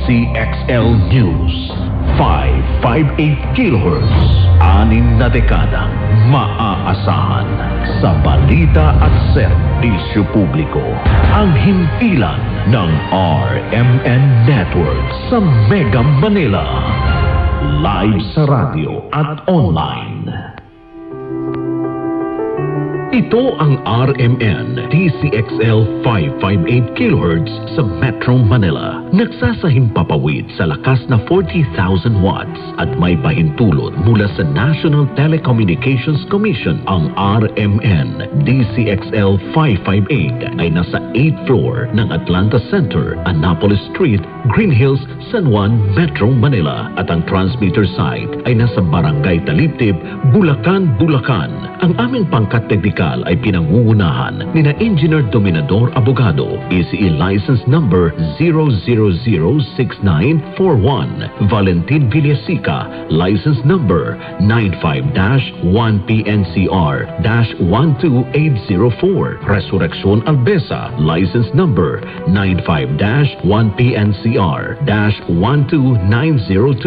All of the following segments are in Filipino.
DCXL News 558 kHz. 6 na dekadang maaasahan sa balita at serbisyo publiko. Ang himpilan ng RMN Network sa Mega Manila. Live sa radyo at online. Ito ang RMN DCXL 558 kHz sa Metro Manila. Nagsasahimpapawid sa lakas na 40,000 watts at may pahintulot mula sa National Telecommunications Commission. Ang RMN DCXL 558 ay nasa 8th floor ng Atlanta Center, Annapolis Street, Green Hills, San Juan, Metro Manila. At ang transmitter site ay nasa Barangay Taliptib, Bulacan, Bulacan. Ang aming pangkat teknikal ay pinangungunahan ni na Engineer Dominador Abogado, ECE License Number 0006941, Valentin Villasica, License Number 95-1PNCR-12804, Resurrección Albesa, License Number 95-1PNCR-12902,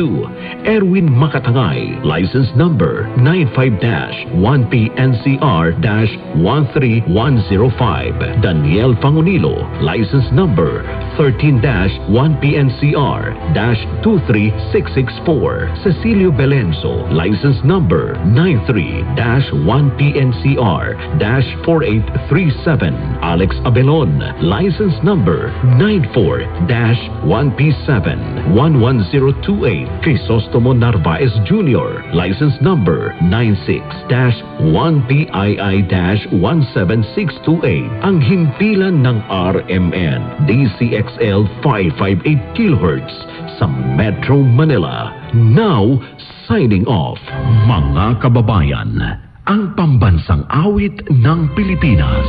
Erwin Makatangay, License Number 95-1PNCR-13105, Daniel Pangunilo, License Number 13-1PNCR-23664, Cecilio Belenso, License Number 93-1PNCR-4837, Alex Abelon, License Number 94-1P7-11028, Crisostomo Narvaez Jr., License Number 96-1PII-17628. Ang himpilan ng RMN DCXL 558 kHz sa Metro Manila. Now, signing off. Mga kababayan, ang pambansang awit ng Pilipinas.